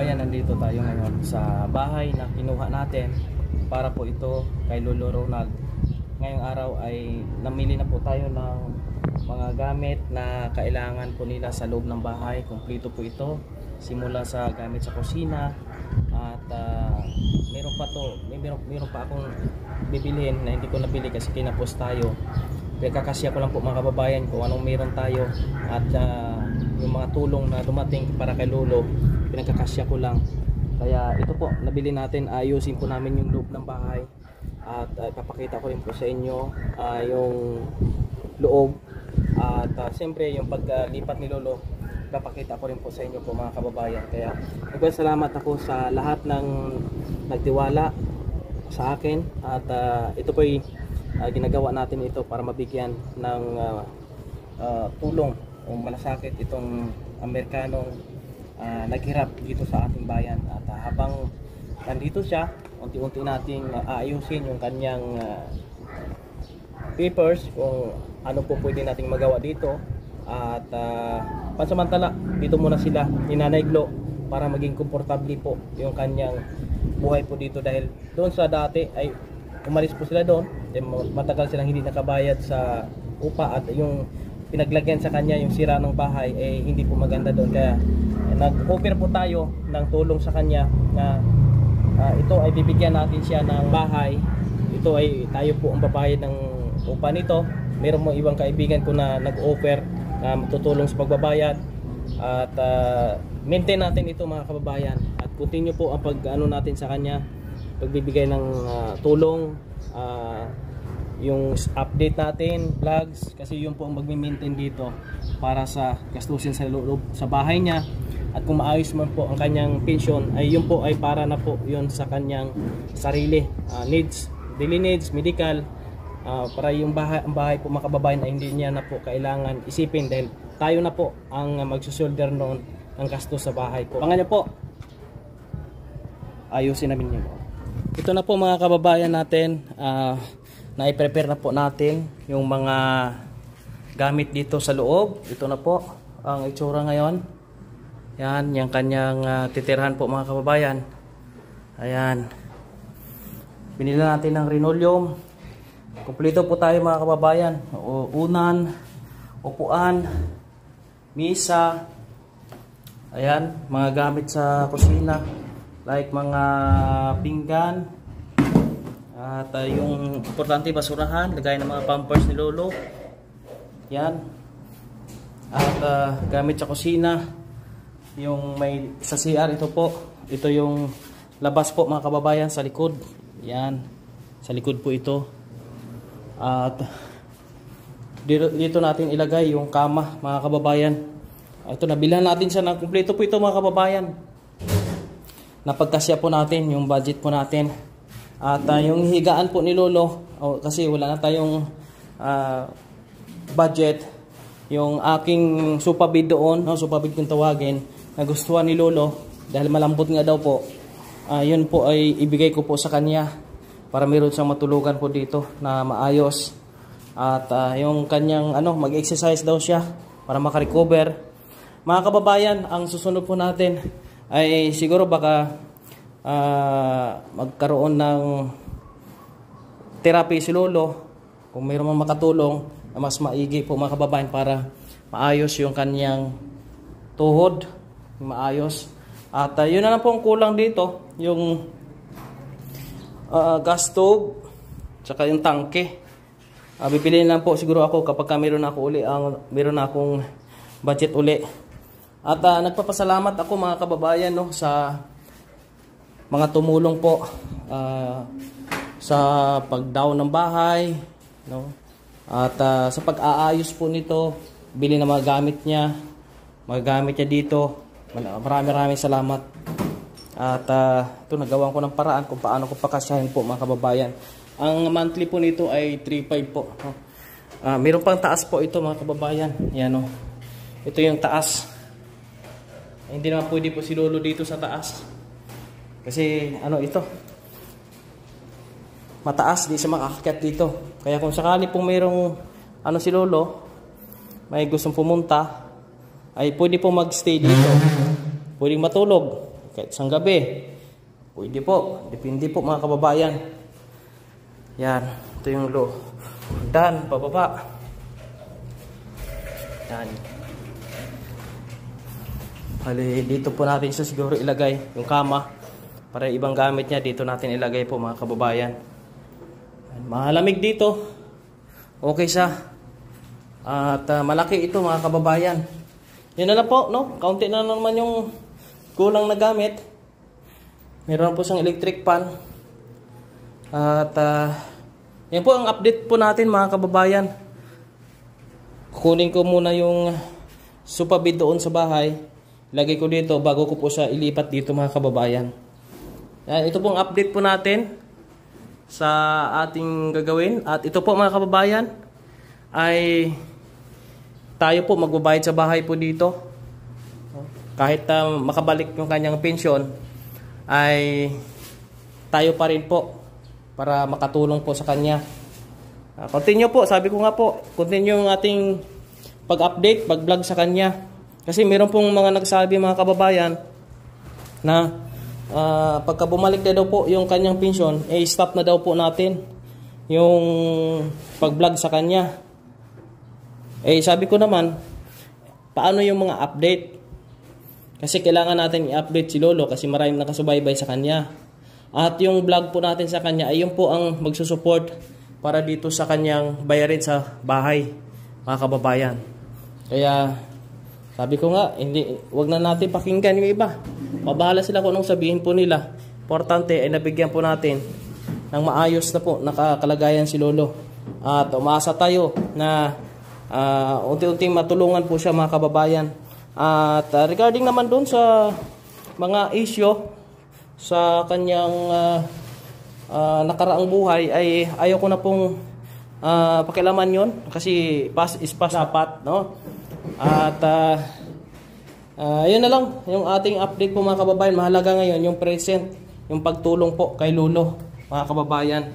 kababayan, nandito tayo ngayon sa bahay na kinuha natin para po ito kay Lolo Ronald. Ngayong araw ay namili na po tayo ng mga gamit na kailangan po nila sa loob ng bahay. Kumpleto po ito, simula sa gamit sa kusina at meron pa akong bibilhin na hindi ko nabili kasi kinapos tayo. Kakasya ko lang po mga kababayan kung anong meron tayo at yung mga tulong na dumating para kay Lolo, pinagkakasya ko lang. Kaya ito po, nabili natin, ayusin po namin yung loob ng bahay at papakita ko rin po sa inyo yung loob at siyempre yung paglipat ni Lolo, papakita ko rin po sa inyo po mga kababayan. Kaya nagpasalamat ako sa lahat ng nagtiwala sa akin at ito po ginagawa natin ito para mabigyan ng tulong o malasakit itong Amerikanong naghirap dito sa ating bayan. At habang nandito siya, unti-unti nating aayusin yung kanyang papers kung ano po pwede nating magawa dito. At pansamantala dito muna sila ni Nanay Glo para maging komportable po yung kanyang buhay po dito, dahil doon sa dati ay umalis po sila doon, matagal silang hindi nakabayad sa upa at yung pinaglagyan sa kanya yung sira ng bahay hindi po maganda doon. Kaya nag-offer po tayo ng tulong sa kanya na ito ay bibigyan natin siya ng bahay. Ito ay tayo po ang babayad ng upa nito. Meron mo ibang kaibigan ko na nag-offer na matutulong sa pagbabayad at maintain natin ito mga kababayan at continue po ang pag-ano natin sa kanya, pagbibigay ng tulong, yung update natin, vlogs, kasi yun po ang magmi-maintain dito para sa gastusin sa loob sa bahay niya. At kung maayos man po ang kanyang pension, ay yun po ay para na po yun sa kanyang sarili needs, daily needs, medical, para yung bahay po mga kababayan ay hindi niya na po kailangan isipin, dahil tayo na po ang magsusolder noon ng gastos sa bahay po. Pangan niyo po, ayusin namin yun. Ito na po mga kababayan natin, na i-prepare na po natin yung mga gamit dito sa loob. Ito na po ang itsura ngayon. Yan, yung kanyang titirhan po mga kababayan. Ayan. Binili natin ng linoleum. Kumpleto po tayo mga kababayan. Unan, upuan, misa. Ayan, mga gamit sa kusina. Like mga pinggan. At yung importante, basurahan, lagay ng mga pampers ni Lolo. Yan. At gamit sa kusina, yung may sa CR, ito po. Ito yung labas po mga kababayan sa likod. Yan. Sa likod po ito. At dito natin ilagay yung kama mga kababayan. Ito, nabilhan natin siya ng kumpleto po ito mga kababayan. Napagkasya po natin yung budget po natin. At yung higaan po ni Lolo, kasi wala na tayong budget, yung aking supabid doon, supabid kung tawagin, nagustuhan ni Lolo dahil malambot nga daw po, yun po ay ibigay ko po sa kanya para meron siyang matulugan po dito na maayos. At yung kanyang mag-exercise daw siya para makarecover. Mga kababayan, ang susunod po natin ay siguro baka magkaroon ng therapy si Lolo, kung mayroon man makatulong na mas maigi po mga kababayan para maayos yung kanyang tuhod, maayos. At yun na lang po ang kulang dito, yung gas stove tsaka yung tangke. Bibiliin lang po siguro ako kapag meron akong budget uli. At nagpapasalamat ako mga kababayan sa mga tumulong po sa pag-down ng bahay, at sa pag-aayos po nito, bili ng mga gamit niya, dito. Maraming salamat. At ito, nagawa ko ng paraan kung paano ko pakasyahin po mga kababayan. Ang monthly po nito ay 3.5 po. Meron pang taas po ito mga kababayan. Yan, ito yung taas. Hindi naman pwede po si Lolo dito sa taas. Kasi ito, mataas, di siya makakakyat dito. Kaya kung sakali pong mayroong si Lolo, may gustong pumunta, ay pwede pong magstay dito. Pwedeng matulog. kahit isang gabi. Pwede po, depende po mga kababayan. Yan, ito yung low. Dan, pababa. Yan. Hali, dito po natin siya siguro ilagay, yung kama. Para ibang gamit niya, dito natin ilagay po mga kababayan. Malamig dito. Okay siya. At malaki ito mga kababayan. Yan na lang po, no? Kaunti na naman yung kulang na gamit. Meron po siyang electric fan. At yan po ang update po natin mga kababayan. Kukunin ko muna yung sofa bed doon sa bahay. Lagay ko dito bago ko po siya ilipat dito mga kababayan. Yan, ito pong update po natin sa ating gagawin. At ito po mga kababayan ay tayo po magbabayad sa bahay po dito. Kahit makabalik yung kanyang pensyon, ay tayo pa rin po para makatulong po sa kanya. Continue po, sabi ko nga po, continue yung ating pag-update, pag-vlog sa kanya. Kasi meron pong mga nagsabi mga kababayan na pagka bumalik na daw po yung kanyang pensyon, stop na daw po natin yung pag-vlog sa kanya. Sabi ko naman, paano yung mga update? Kasi kailangan natin i-update si Lolo kasi maraming nakasubaybay sa kanya. At yung vlog po natin sa kanya ay yung po ang magsusupport para dito sa kanyang bayarin sa bahay, mga kababayan. Kaya sabi ko nga, wag na natin pakinggan yung iba. Mabahala sila kung anong sabihin po nila. Importante ay nabigyan po natin ng maayos na po nakakalagayan si Lolo. At umaasa tayo na unti-unting matulungan po siya mga kababayan. At regarding naman doon sa mga issue sa kanyang nakaraang buhay ay ayaw ko na pong pakialaman yon kasi past is past dapat, no? At yun na lang yung ating update po mga kababayan. Mahalaga ngayon yung present, yung pagtulong po kay Lolo mga kababayan.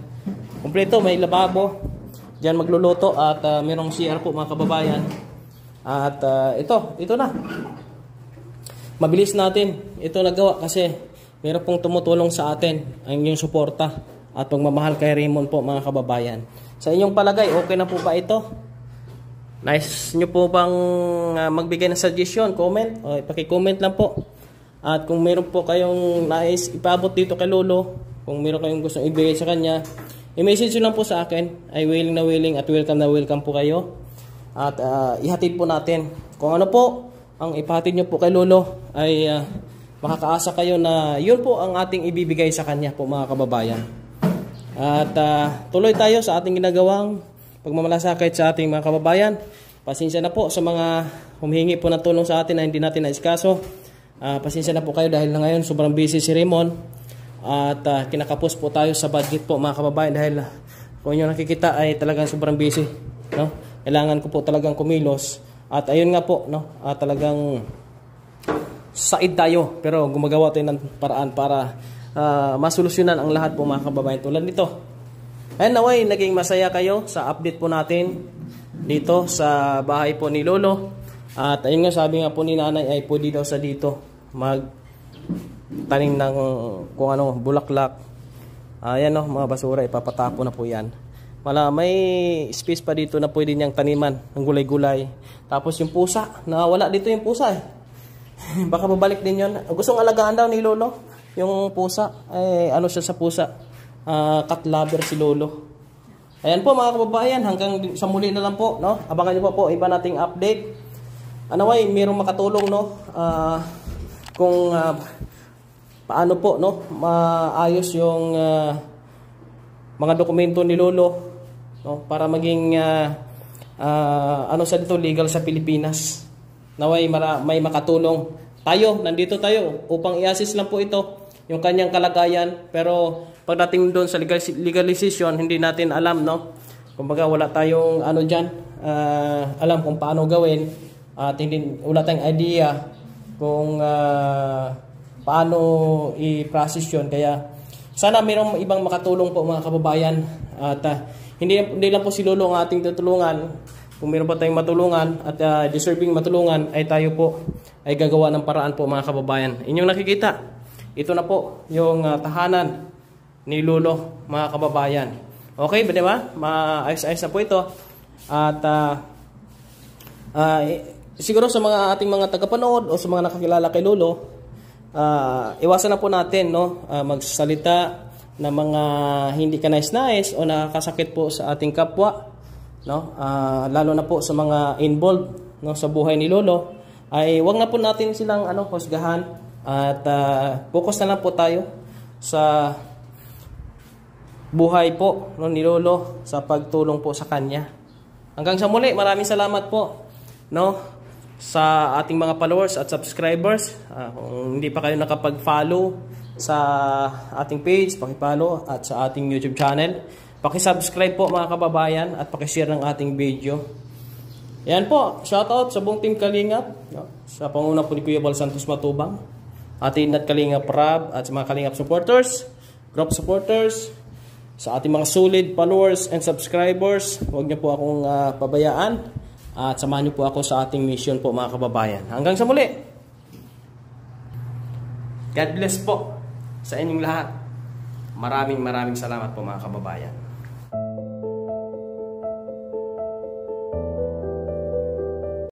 Kumpleto, may lababo diyan magluluto at merong CR po mga kababayan. At ito na. Mabilis natin ito nagawa kasi meron pong tumutulong sa atin ang inyong suporta at pagmamahal kay Raymond po mga kababayan. Sa inyong palagay, okay na po ba ito? Nice nyo po bang magbigay ng suggestion, comment? O paki-comment lang po. At kung meron po kayong nais ipabot dito kay Lolo, kung meron kayong gustong ibigay sa kanya, i-message nyo lang po sa akin. Ay willing na willing at welcome na welcome po kayo. At ihatid po natin. Kung ano po ang ipahatid nyo po kay Lolo, ay makakaasa kayo na yun po ang ating ibibigay sa kanya po mga kababayan. At tuloy tayo sa ating ginagawang pagmamalasakit sa ating mga kababayan. Pasensya na po sa mga humihingi po ng tulong sa atin na hindi natin naiskaso. Pasensya na po kayo dahil na ngayon sobrang busy si Raymond. At kinakapos po tayo sa budget po mga kababayan dahil kung inyo nakikita ay talagang sobrang busy, no? Kailangan ko po talagang kumilos. At ayun nga po, no? Talagang said tayo pero gumagawa tayo ng paraan para masolusyonan ang lahat po mga kababayan tulad nito. Ayun, naway naging masaya kayo sa update po natin dito sa bahay po ni Lolo. At ayun nga, sabi nga po ni nanay ay pwede daw sa dito magtanim ng kung ano, bulaklak. Ayan, no, mga basura, ipapatapo na po yan. May space pa dito na pwede niyang taniman ng gulay-gulay. Tapos yung pusa, nawala dito yung pusa eh. Baka babalik din yun. Gustong alagaan daw ni Lolo yung pusa. Ano siya sa pusa? Cat lover si Lolo. Ayan po mga kababayan, hanggang sa muli na lang po, no? Abangan niyo po iba nating update. Anyway, mayroong makatulong, no? Kung paano po, no? Maayos yung mga dokumento ni Lolo, no? Para maging ano sa dito, legal sa Pilipinas. Naway may makatulong. Tayo, nandito tayo upang i-assist lang po ito yung kanyang kalagayan, pero pagdating doon sa legalization, hindi natin alam, no? Kumbaga wala tayong ano diyan, alam kung paano gawin at wala tayong idea kung paano i-process 'yon. Kaya sana mayroong ibang makatulong po mga kababayan at hindi lang po si Lolo ang ating tutulungan. Kung meron pa tayong matulungan at deserving matulungan ay tayo po ay gagawa ng paraan po mga kababayan. Inyong nakikita ito na po yung tahanan ni Lolo, mga kababayan. Okay ba, di ba? Maayos-ayos na po ito. At siguro sa mga ating mga tagapanood o sa mga nakakilala kay Lolo, iwasan na po natin, no, magsalita ng mga hindi kanais-nais o nakakasakit po sa ating kapwa, no, lalo na po sa mga involved, no, sa buhay ni Lolo. Ay wag na po natin silang husgahan at focus na lang po tayo sa buhay po, no, ni Lolo, sa pagtulong po sa kanya. Hanggang sa muli, maraming salamat po, no, sa ating mga followers at subscribers. Kung hindi pa kayo nakapag-follow sa ating page, paki-follow, at sa ating YouTube channel, paki-subscribe po mga kababayan at paki-share ng ating video. Yan po, shoutout sa buong team Kalingap, no, sa panguna po ni Kuya Bal Santos Matubang, ating at Kalingap Rab, at sa mga Kalingap supporters, group supporters, sa ating mga solid followers and subscribers. Huwag niyo po akong pabayaan at samahan niyo po ako sa ating mission po mga kababayan. Hanggang sa muli. God bless po sa inyong lahat. Maraming salamat po mga kababayan.